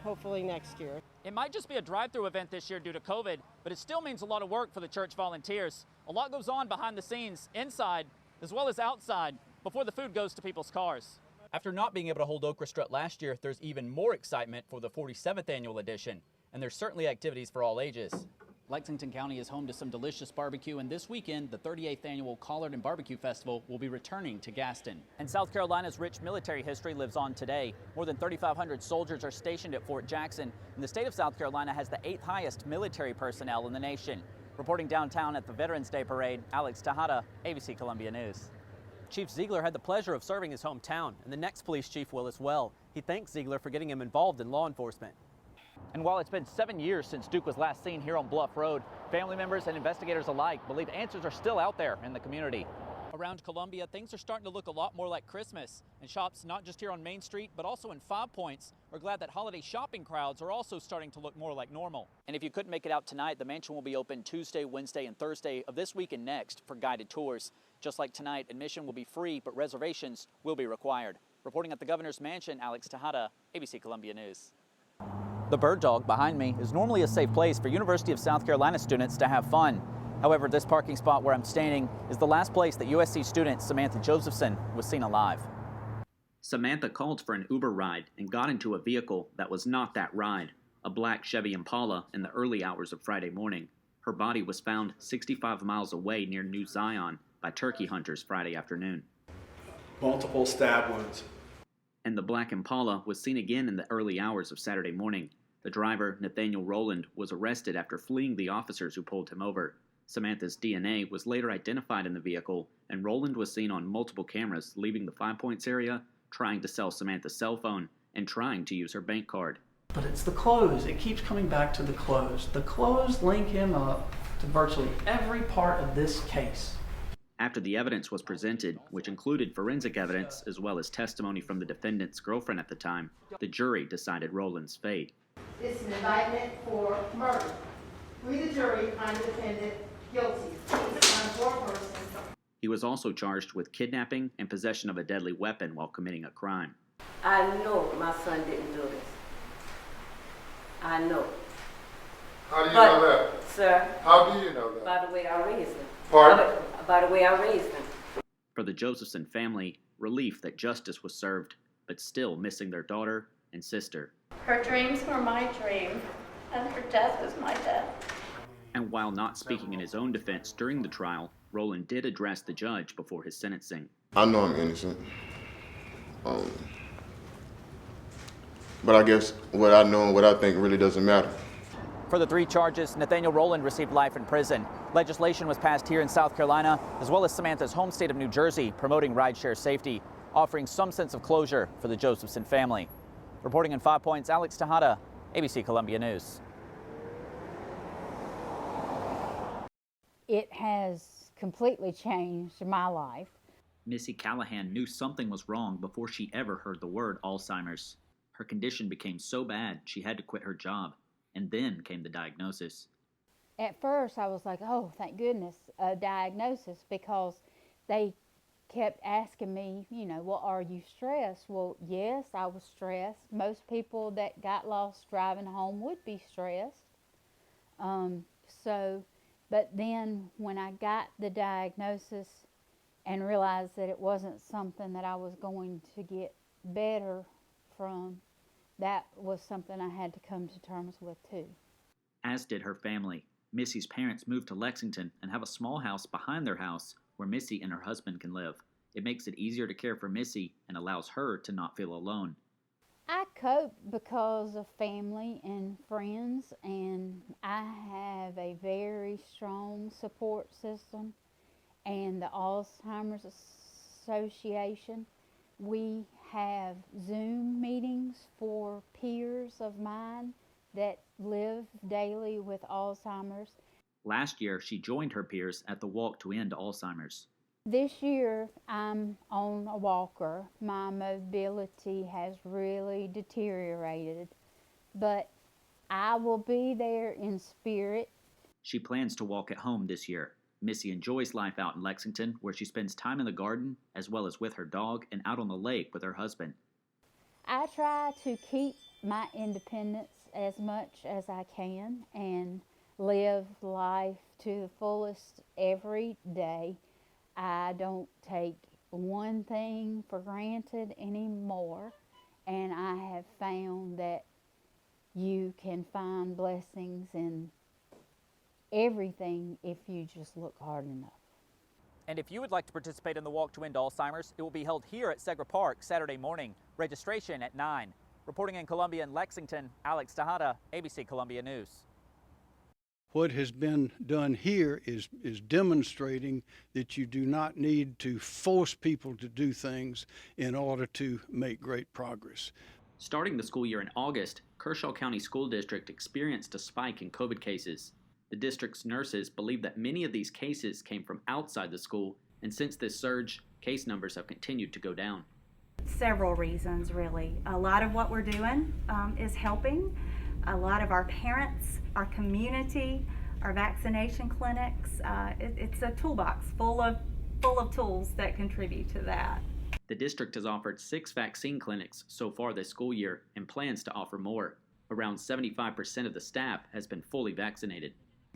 hopefully next year. It might just be a drive-through event this year due to COVID, but it still means a lot of work for the church volunteers. A lot goes on behind the scenes, inside as well as outside, before the food goes to people's cars. After not being able to hold Okra Strut last year, there's even more excitement for the 47th annual edition, and there's certainly activities for all ages. Lexington County is home to some delicious barbecue, and this weekend, the 38th annual Collard and Barbecue Festival will be returning to Gaston. And South Carolina's rich military history lives on today. More than 3,500 soldiers are stationed at Fort Jackson, and the state of South Carolina has the 8th highest military personnel in the nation. Reporting downtown at the Veterans Day Parade, Alex Tejada, ABC Columbia News. Chief Ziegler had the pleasure of serving his hometown, and the next police chief will as well. He thanks Ziegler for getting him involved in law enforcement. And while it's been 7 years since Duke was last seen here on Bluff Road, family members and investigators alike believe answers are still out there in the community. Around Columbia, things are starting to look a lot more like Christmas, and shops not just here on Main Street, but also in 5 Points are glad that holiday shopping crowds are also starting to look more like normal. And if you couldn't make it out tonight, the mansion will be open Tuesday, Wednesday, and Thursday of this week and next for guided tours. Just like tonight, admission will be free, but reservations will be required. Reporting at the governor's mansion, Alex Tejada, ABC Columbia News. The Bird Dog behind me is normally a safe place for University of South Carolina students to have fun. However, this parking spot where I'm standing is the last place that USC student Samantha Josephson was seen alive. Samantha called for an Uber ride and got into a vehicle that was not that ride, a black Chevy Impala, in the early hours of Friday morning. Her body was found 65 miles away near New Zion by turkey hunters Friday afternoon. Multiple stab wounds. And the black Impala was seen again in the early hours of Saturday morning. The driver, Nathanial Rowland, was arrested after fleeing the officers who pulled him over. Samantha's DNA was later identified in the vehicle, and Rowland was seen on multiple cameras leaving the 5 Points area, trying to sell Samantha's cell phone, and trying to use her bank card. But it's the clothes. It keeps coming back to the clothes. The clothes link him up to virtually every part of this case. After the evidence was presented, which included forensic evidence as well as testimony from the defendant's girlfriend at the time, the jury decided Rowland's fate. It's an indictment for murder. We, the jury, find the defendant guilty. He was also charged with kidnapping and possession of a deadly weapon while committing a crime. I know my son didn't do this. I know. How do you know that? Sir. How do you know that? By the way I raised him. Pardon? By the way I raised him. For the Josephson family, relief that justice was served, but still missing their daughter and sister. Her dreams were my dream, and her death was my death. And while not speaking in his own defense during the trial, Rowland did address the judge before his sentencing. I know I'm innocent. But I guess what I know and what I think really doesn't matter. For the 3 charges, Nathanial Rowland received life in prison. Legislation was passed here in South Carolina, as well as Samantha's home state of New Jersey, promoting rideshare safety, offering some sense of closure for the Josephson family. Reporting in 5 Points, Alex Tejada, ABC Columbia News. It has completely changed my life. Missy Callahan knew something was wrong before she ever heard the word Alzheimer's. Her condition became so bad she had to quit her job, and then came the diagnosis. At first I was like, oh, thank goodness, a diagnosis, because they kept asking me, well, are you stressed? Well, yes, I was stressed. Most people that got lost driving home would be stressed. But then when I got the diagnosis and realized that it wasn't something that I was going to get better from, that was something I had to come to terms with too. As did her family. Missy's parents moved to Lexington and have a small house behind their house where Missy and her husband can live. It makes it easier to care for Missy and allows her to not feel alone. I cope because of family and friends, and I have a very strong support system. And the Alzheimer's Association, we have Zoom meetings for peers of mine that live daily with Alzheimer's. Last year, she joined her peers at the Walk to End Alzheimer's. This year, I'm on a walker. My mobility has really deteriorated, but I will be there in spirit. She plans to walk at home this year. Missy enjoys life out in Lexington, where she spends time in the garden, as well as with her dog and out on the lake with her husband. I try to keep my independence as much as I can and live life to the fullest every day. I don't take one thing for granted anymore, and I have found that you can find blessings in everything if you just look hard enough. And if you would like to participate in the Walk to End Alzheimer's, it will be held here at Segra Park Saturday morning. Registration at 9. Reporting in Columbia and Lexington, Alex Tejada, ABC Columbia News. What has been done here is demonstrating that you do not need to force people to do things in order to make great progress. Starting the school year in August, Kershaw County School District experienced a spike in COVID cases. The district's nurses believe that many of these cases came from outside the school, and since this surge, case numbers have continued to go down. Several reasons, really. A lot of what we're doing is helping. A lot of our parents, our community, our vaccination clinics, it's a toolbox full of tools that contribute to that. The district has offered 6 vaccine clinics so far this school year and plans to offer more. Around 75% of the staff has been fully vaccinated.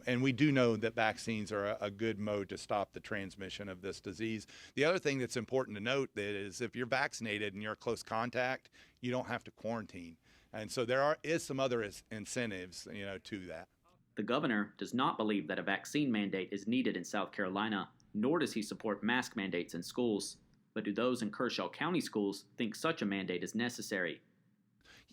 And we do know that vaccines are a good mode to stop the transmission of this disease. The other thing that's important to note is if you're vaccinated and you're a close contact, you don't have to quarantine. And so there is some other incentives, to that. The governor does not believe that a vaccine mandate is needed in South Carolina, nor does he support mask mandates in schools. But do those in Kershaw County schools think such a mandate is necessary?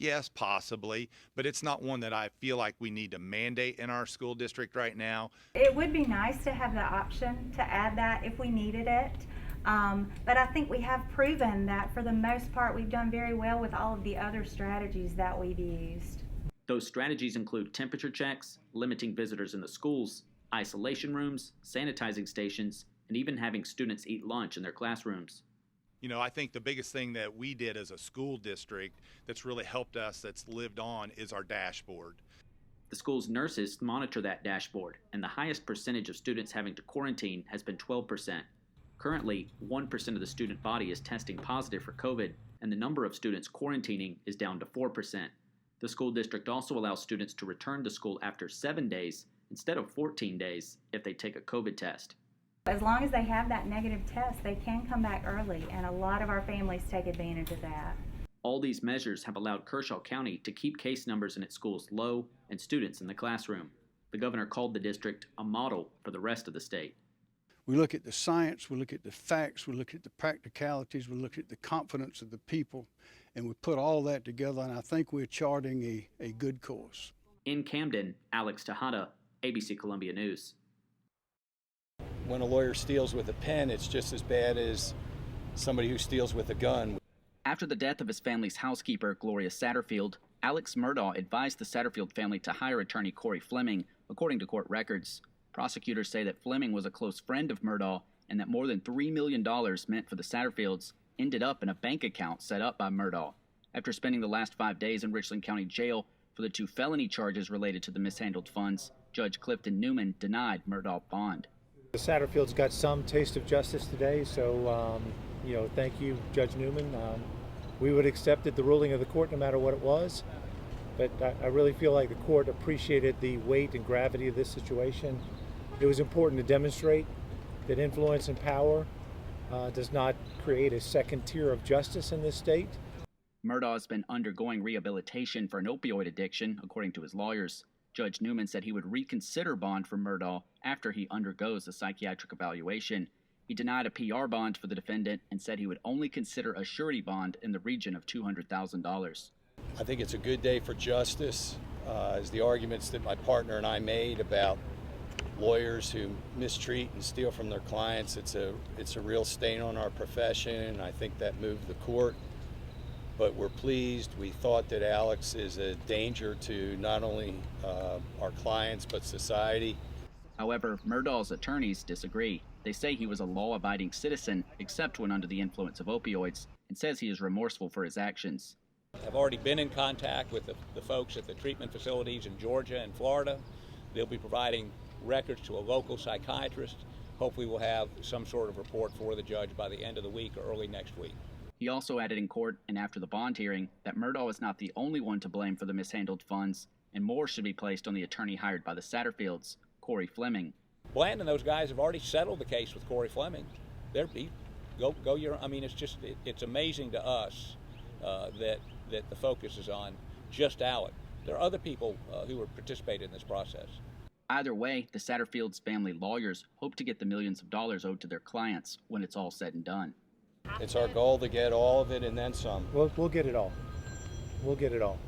Yes, possibly, but it's not one that I feel like we need to mandate in our school district right now. It would be nice to have the option to add that if we needed it. But I think we have proven that for the most part we've done very well with all of the other strategies that we've used. Those strategies include temperature checks, limiting visitors in the schools, isolation rooms, sanitizing stations, and even having students eat lunch in their classrooms. I think the biggest thing that we did as a school district that's really helped us, that's lived on, is our dashboard. The school's nurses monitor that dashboard, and the highest percentage of students having to quarantine has been 12%. Currently, 1% of the student body is testing positive for COVID, and the number of students quarantining is down to 4%. The school district also allows students to return to school after 7 days instead of 14 days if they take a COVID test. As long as they have that negative test, they can come back early, and a lot of our families take advantage of that. All these measures have allowed Kershaw County to keep case numbers in its schools low and students in the classroom. The governor called the district a model for the rest of the state. We look at the science, we look at the facts, we look at the practicalities, we look at the confidence of the people, and we put all that together, and I think we're charting a good course. In Camden, Alex Tejada, ABC Columbia News. When a lawyer steals with a pen, it's just as bad as somebody who steals with a gun. After the death of his family's housekeeper, Gloria Satterfield, Alex Murtaugh advised the Satterfield family to hire attorney Corey Fleming, according to court records. Prosecutors say that Fleming was a close friend of Murtaugh and that more than $3 million meant for the Satterfields ended up in a bank account set up by Murtaugh. After spending the last 5 days in Richland County Jail for the 2 felony charges related to the mishandled funds, Judge Clifton Newman denied Murtaugh bond. The Satterfields got some taste of justice today, so thank you, Judge Newman. We would have accepted the ruling of the court no matter what it was, but I really feel like the court appreciated the weight and gravity of this situation. It was important to demonstrate that influence and power does not create a second tier of justice in this state. Murtaugh has been undergoing rehabilitation for an opioid addiction, according to his lawyers. Judge Newman said he would reconsider bond for Murtaugh after he undergoes a psychiatric evaluation. He denied a PR bond for the defendant and said he would only consider a surety bond in the region of $200,000. I think it's a good day for justice, as the arguments that my partner and I made about lawyers who mistreat and steal from their clients, it's a real stain on our profession, and I think that moved the court. But we're pleased. We thought that Alex is a danger to not only our clients but society. However, Murdaugh's attorneys disagree. They say he was a law-abiding citizen except when under the influence of opioids, and says he is remorseful for his actions. I've already been in contact with the folks at the treatment facilities in Georgia and Florida. They'll be providing records to a local psychiatrist. Hopefully we'll have some sort of report for the judge by the end of the week or early next week. He also added in court and after the bond hearing that Murtaugh is not the only one to blame for the mishandled funds, and more should be placed on the attorney hired by the Satterfields, Corey Fleming. Bland and those guys have already settled the case with Corey Fleming. It's amazing to us that the focus is on just Alec. There are other people who have participated in this process. Either way, the Satterfields family lawyers hope to get the millions of dollars owed to their clients when it's all said and done. It's our goal to get all of it and then some. We'll get it all. We'll get it all.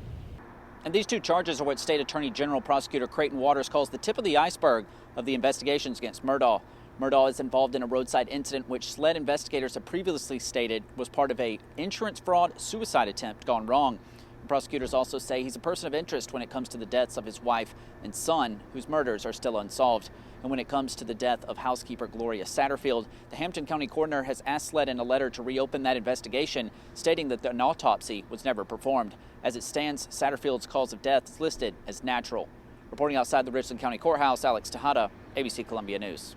And these two charges are what State Attorney General Prosecutor Creighton Waters calls the tip of the iceberg of the investigations against Murtaugh. Murtaugh is involved in a roadside incident which SLED investigators have previously stated was part of a insurance fraud suicide attempt gone wrong. Prosecutors also say he's a person of interest when it comes to the deaths of his wife and son, whose murders are still unsolved. And when it comes to the death of housekeeper Gloria Satterfield, the Hampton County coroner has asked SLED in a letter to reopen that investigation, stating that an autopsy was never performed. As it stands, Satterfield's cause of death is listed as natural. Reporting outside the Richland County Courthouse, Alex Tejada, ABC Columbia News.